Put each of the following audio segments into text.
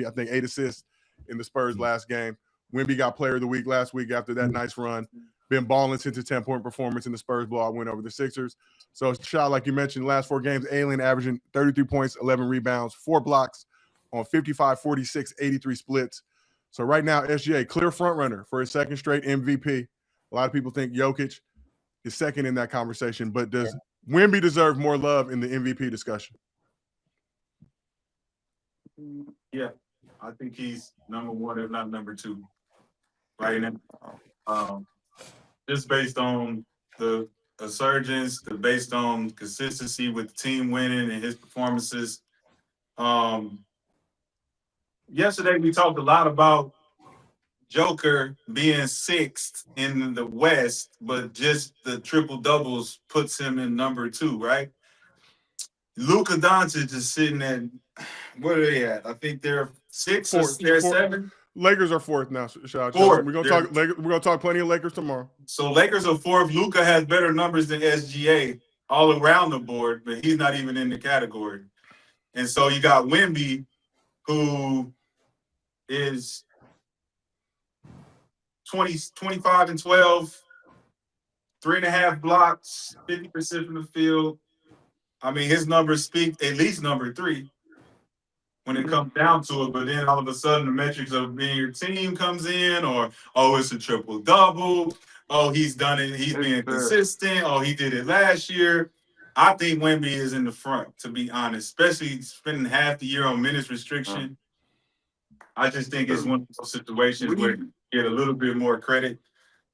I think 8 assists in the Spurs last game. Wemby got player of the week last week after that nice run. Been balling since a 10-point performance in the Spurs blowout win over the Sixers. So shot, like you mentioned, the last 4 games, Alien averaging 33 points, 11 rebounds, 4 blocks on 55, 46, 83 splits. So right now, SGA, clear front runner for his second straight MVP. A lot of people think Jokic is second in that conversation, but does Wemby deserve more love in the MVP discussion? Yeah, I think he's number 1, if not number 2, right now. Just based on the resurgence, based on consistency with the team winning and his performances. Yesterday we talked a lot about Joker being 6th in the West, but just the triple doubles puts him in number 2, right? Luka Doncic is sitting at, what are they at? I think they're 6 or they're 7. Lakers are 4th now. Fourth. We're gonna talk plenty of Lakers tomorrow. So Lakers are 4th. Luka has better numbers than SGA all around the board, but he's not even in the category. And so you got Wemby, who is 25 and 12, 3.5 blocks, 50% from the field. I mean, his numbers speak at least number 3 when it comes down to it. But then all of a sudden the metrics of being your team comes in, or, oh, it's a triple double. Oh, he's done it. He's being consistent. Oh, he did it last year. I think Wemby is in the front, to be honest, especially spending half the year on minutes restriction. I just think it's one of those situations where you get a little bit more credit.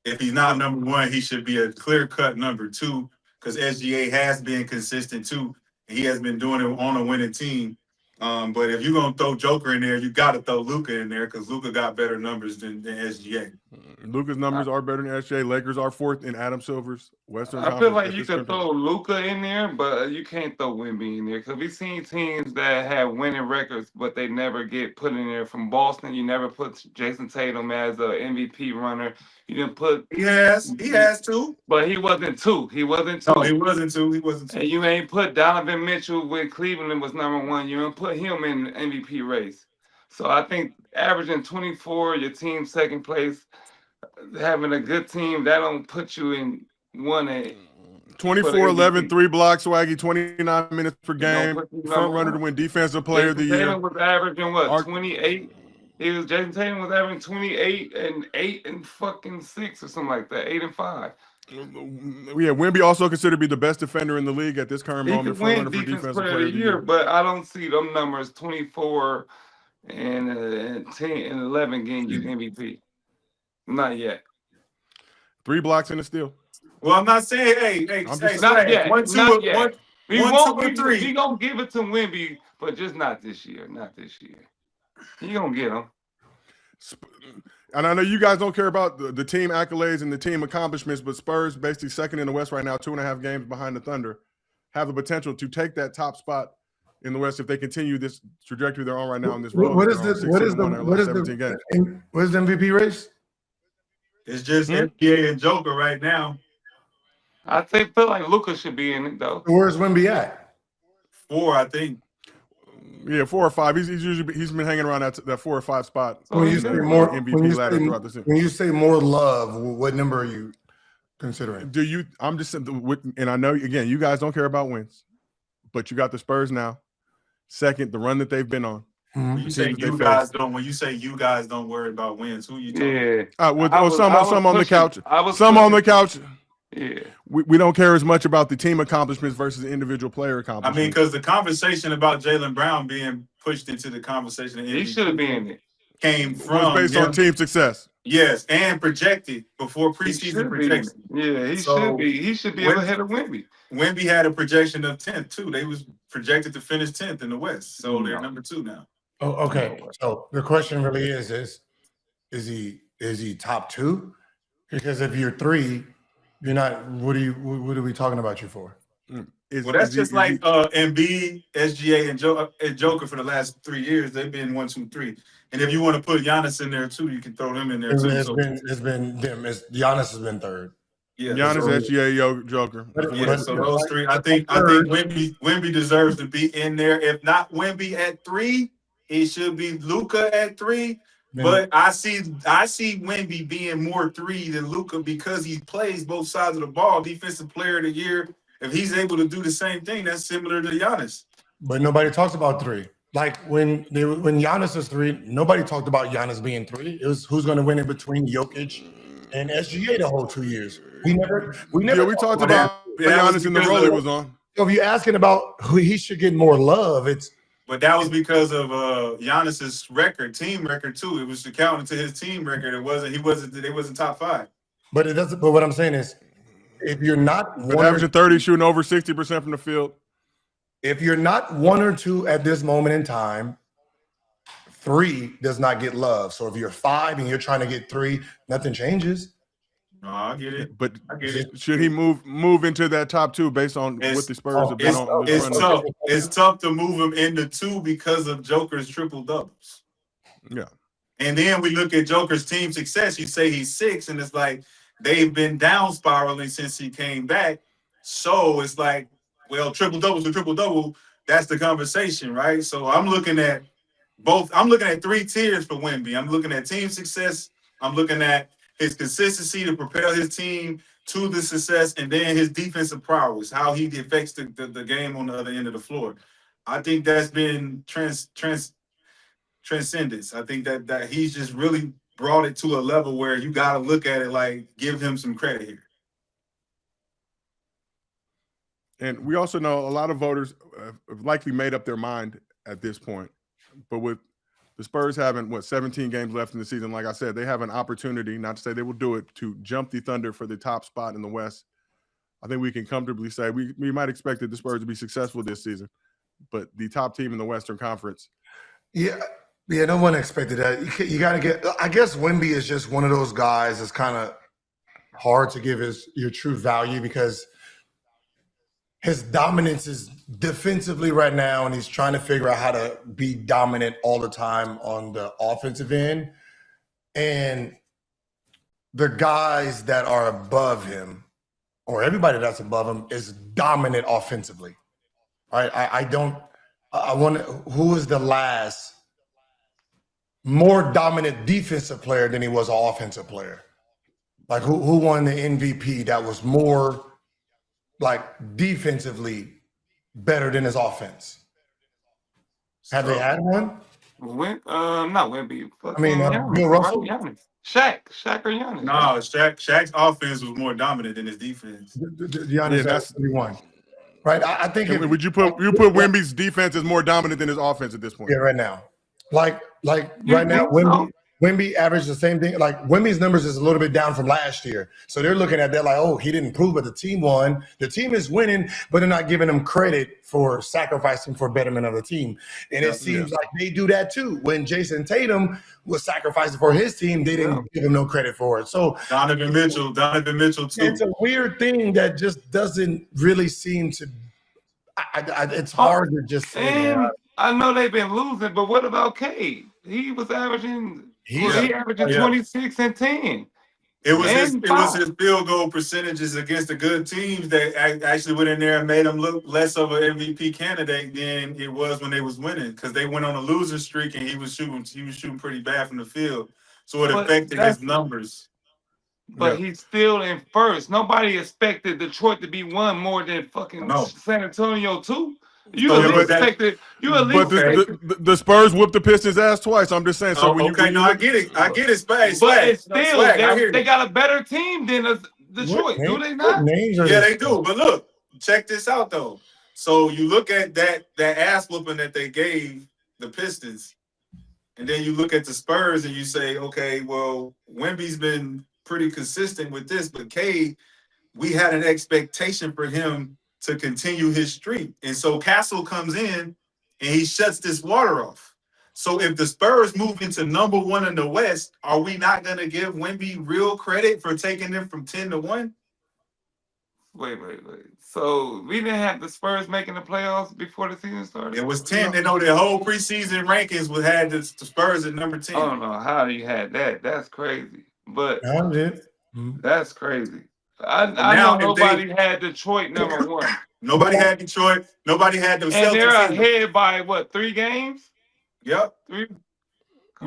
If he's not number 1, he should be a clear-cut number 2, because SGA has been consistent too. He has been doing it on a winning team. But if you're going to throw Joker in there, you got to throw Luka in there, because Luka got better numbers than SGA. Luka's numbers are better than SGA. Lakers are 4th in Adam Silver's Western Conference. I feel like you could throw Luka in there, but you can't throw Wemby in there, because we've seen teams that have winning records, but they never get put in there. From Boston, you never put Jason Tatum as an MVP runner. You didn't put. He has 2, but he wasn't 2. He wasn't 2. No, he wasn't 2. And you ain't put Donovan Mitchell when Cleveland was number 1. You didn't put him in the MVP race. So I think averaging 24, your team second place, having a good team, that don't put you in 1A. 24, 11, 3 blocks, Swaggy, 29 minutes per game. Front runner to win Defensive Player of the Year. Tatum was averaging what, 28? Jason Tatum was averaging 28 and 8 and fucking 6 or something like that, 8 and 5. Yeah, Wemby also considered to be the best defender in the league at this current moment. He could win Defensive Player of the Year, but I don't see them numbers 24 and 10 and 11 getting you MVP. Not yet. 3 blocks and a steal. Well, I'm not saying, not yet. 1, 2, not yet. 1, 2, or 3. He gonna give it to Wemby, but just not this year. Not this year. He gonna get him. And I know you guys don't care about the team accolades and the team accomplishments, but Spurs, basically second in the West right now, 2.5 games behind the Thunder, have the potential to take that top spot in the West if they continue this trajectory they're on right now in this road. What is the MVP race? It's just NBA and Joker right now. I feel like Luka should be in it though. Where's Wemby at? 4, I think. Yeah, 4 or 5. He's been hanging around that 4 or 5 spot. When you say more MVP ladder throughout the season. When you say more love, what number are you considering? I'm just saying, and I know again, you guys don't care about wins, but you got the Spurs now. Second, the run that they've been on. When you say you guys don't worry about wins, who you talking about? Some on the couch. Some on the couch. Yeah. We don't care as much about the team accomplishments versus individual player accomplishments. I mean, because the conversation about Jaylen Brown being pushed into the conversation, he should have been in it. Came from based on team success. Yes, and projected before preseason projection. Yeah, he should be. He should be ahead of Wemby. Wemby had a projection of 10th too. They was projected to finish 10th in the West, so they're number 2 now. Oh, okay. So the question really is he top 2? Because if you're 3, you're not. What are we talking about you for? That's just like Embiid, SGA, and Joker for the last 3 years. They've been 1, 2, 3. And if you want to put Giannis in there too, you can throw him in there too. Giannis has been 3rd. Yeah, Giannis, SGA, Joker. Yeah, so those 3. I think Wemby deserves to be in there. If not Wemby at 3, it should be Luka at 3. Man. But I see Wemby being more 3 than Luka because he plays both sides of the ball. Defensive Player of the Year. If he's able to do the same thing, that's similar to Giannis. But nobody talks about 3. Like when Giannis was 3, nobody talked about Giannis being 3. It was who's going to win it between Jokic and SGA the whole 2 years. We never. Yeah, we talked about Giannis in the role he was on. So if you're asking about who he should get more love, it's. But that was because of Giannis's record, team record too. It was accounting to his team record. They wasn't top 5. But it doesn't. But what I'm saying is, if you're not averaging 30, shooting over 60% from the field. If you're not 1 or 2 at this moment in time, 3 does not get love. So if you're 5 and you're trying to get 3, nothing changes. No, I get it. But I get it. should he move into that top 2 based on what the Spurs have been on? It's tough. It's tough to move him into 2 because of Joker's triple doubles. Yeah. And then we look at Joker's team success. You say he's 6, and it's like they've been down spiraling since he came back. So it's like, well, triple doubles to triple double. That's the conversation, right? So I'm looking at both. I'm looking at 3 tiers for Wemby. I'm looking at team success. I'm looking at his consistency to propel his team to the success, and then his defensive prowess, how he affects the game on the other end of the floor. I think that's been transcendence. I think that he's just really brought it to a level where you got to look at it like, give him some credit here. And we also know a lot of voters have likely made up their mind at this point. But with the Spurs having, 17 games left in the season, like I said, they have an opportunity, not to say they will do it, to jump the Thunder for the top spot in the West. I think we can comfortably say we might expect the Spurs to be successful this season, but the top team in the Western Conference. Yeah, no one expected that. You got to get – I guess Wemby is just one of those guys that's kind of hard to give your true value because – his dominance is defensively right now, and he's trying to figure out how to be dominant all the time on the offensive end. And the guys that are above him, or everybody that's above him, is dominant offensively. Right? I wonder who is the last more dominant defensive player than he was an offensive player? Like who won the MVP that was more defensively better than his offense? Have they had one? Not Wemby. I mean, Bill Russell? Giannis. Shaq or Giannis. No, Shaq's offense was more dominant than his defense. Giannis has 31. Right? I think would you put Wemby's defense as more dominant than his offense at this point? Yeah, right now. Like right now, Wemby averaged the same thing. Like Wemby's numbers is a little bit down from last year. So they're looking at that like, oh, he didn't improve, but the team won. The team is winning, but they're not giving him credit for sacrificing for betterment of the team. And it seems like they do that too. When Jason Tatum was sacrificing for his team, they didn't give him no credit for it. So Donovan Mitchell too. It's a weird thing that just doesn't really seem to it's hard to just say. I know they've been losing, but what about Cade? He was averaging 26 and 10. It was his field goal percentages against the good teams that actually went in there and made him look less of an MVP candidate than it was when they was winning, because they went on a losing streak and he was shooting pretty bad from the field. So it affected his numbers. But he's still in first. Nobody expected Detroit to be one more than fucking San Antonio too. The Spurs whooped the Pistons' ass twice. I'm just saying. So I get it. I get it. Swag. But it's still, they got a better team than Detroit. Do they not? Yeah, they do. But look, check this out though. So you look at that ass whooping that they gave the Pistons, and then you look at the Spurs and you say, okay, well, Wemby's been pretty consistent with this, but Cade, we had an expectation for him to continue his streak. And so Castle comes in and he shuts this water off. So if the Spurs move into number 1 in the West, are we not going to give Wemby real credit for taking them from 10 to 1? Wait. So we didn't have the Spurs making the playoffs before the season started? It was 10. They know their whole preseason rankings had the Spurs at number 10. I don't know how you had that. That's crazy. But that's crazy. I know nobody had Detroit number 1. Nobody had Detroit. Nobody had themselves. And they're ahead by 3 games? Yep.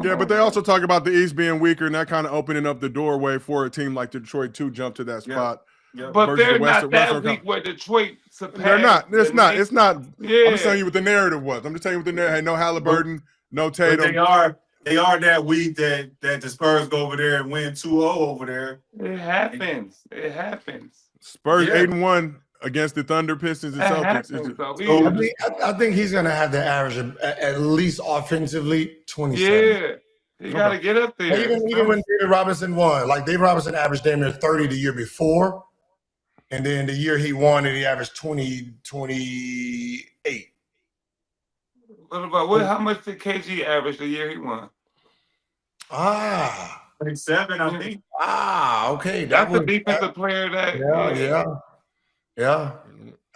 Yeah, but they also talk about the East being weaker and that kind of opening up the doorway for a team like Detroit to jump to that spot. Yep. But versus they're the not that Western weak where Detroit surpassed. They're not. It's the not. Knicks. It's not. Yeah. I'm just telling you what the narrative was. I'm just telling you what the narrative. Hey, no Halliburton, no Tatum. But they are that weak that the Spurs go over there and win 2-0 over there. It happens. It happens. Spurs 8-1 against the Thunder, Pistons, and Celtics. I think he's going to have the average of, at least offensively 27. Yeah. He got to get up there. Even when David Robinson won, like David Robinson averaged damn near 30 the year before. And then the year he won it, he averaged 28. What about how much did KG average the year he won? 27, I think. Okay. That's a defensive player that. Yeah.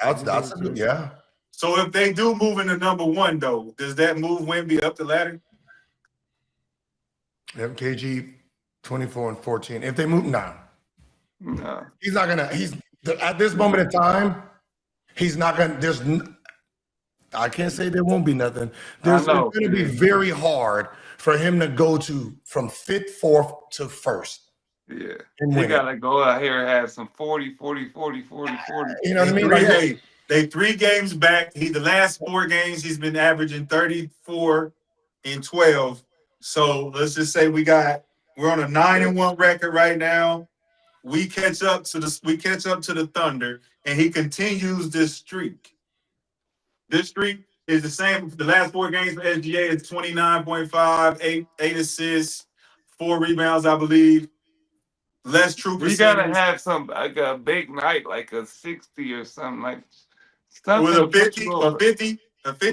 That's a good, yeah. So if they do move into number 1, though, does that move Wemby up the ladder? KG 24 and 14. If they move, no. He's not gonna. At this moment in time, he's not gonna. I can't say there won't be nothing. It's going to be very hard for him to go from 5th, 4th to 1st. Yeah. He got to go out here and have some 40. You know what I mean? They 3 games back. The last 4 games, he's been averaging 34 and 12. So let's just say we're on a 9-1 record right now. We catch up to the Thunder, and he continues this streak. This streak is the same. The last 4 games for SGA is 29.5, 8 assists, 4 rebounds, I believe. Less true percentage. You gotta have like a big night, like a 60 or something like. With a 50.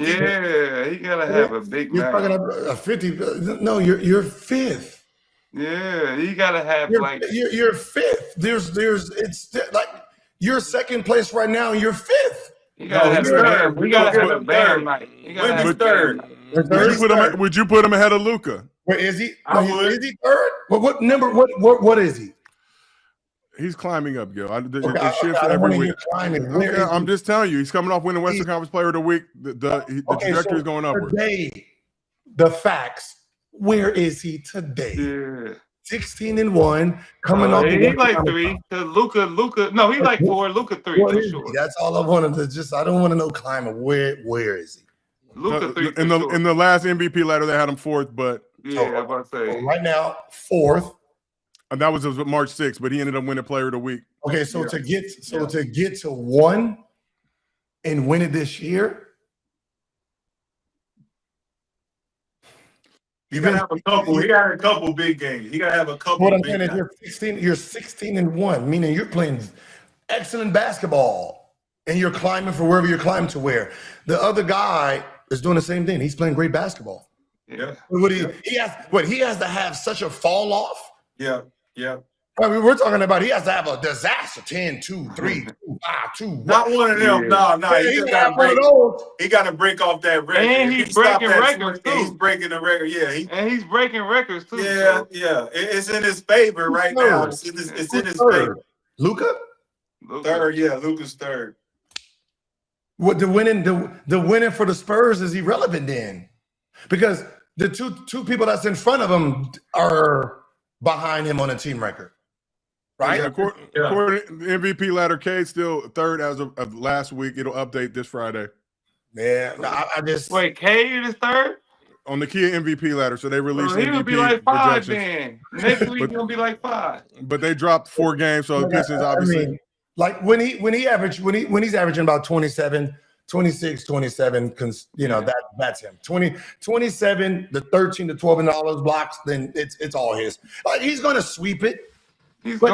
Yeah, he gotta have a big night. You're talking about a 50. No, you're 5th. Yeah, you gotta have you're 5th. It's like you're 2nd place right now, and you're 5th. You gotta have third. We gotta have a band night. Wemby's third. Would you put him ahead of Luka? Where is he? Is he 3rd? What number? What is he? He's climbing up, Gil. It shifts every week. I'm just telling you, he's coming off winning Western Conference Player of the Week. The trajectory is going upward. Today, the facts. Where is he today? Yeah. 16-1, coming off. He's like 3. Luka. No, he's like 4. Luka 3 for sure. That's all I wanted to I don't want to know climate. Where is he? Luka 3 in the last MVP ladder, they had him 4th, but I'm about to say right now 4th. And that was March 6th, but he ended up winning Player of the Week. Okay, so to get to 1 and win it this year. You gotta have a couple. He got a couple big games. You gotta have a couple. What I'm saying is you're 16-1, meaning you're playing excellent basketball and you're climbing for wherever you're climbing to where. The other guy is doing the same thing. He's playing great basketball. Yeah. He has to have such a fall off. Yeah. I mean, we're talking about he has to have a disaster 10, 2, 3, 2, 5, 2. Not one of them. No. He got to break off that record. And he's breaking records too. He's breaking the record. Yeah. And he's breaking records too. Yeah. It's in his favor right now. It's in his favor. Luka? 3rd. Yeah, Luka's 3rd. What the winning for the Spurs is irrelevant then, because the two people that's in front of him are behind him on a team record. Right. According to the MVP ladder, Cade's still 3rd as of last week. It'll update this Friday. Yeah, I just wait. Cade is 3rd on the key MVP ladder, so they released MVP he'll be like 5 projections. then. Next week he's gonna be like 5. But they dropped 4 games, so the Pistons obviously. I mean, like when he's averaging about 27, 26, 27, that's him. 27, the 13 to $12 blocks, then it's all his. Like he's gonna sweep it. He's going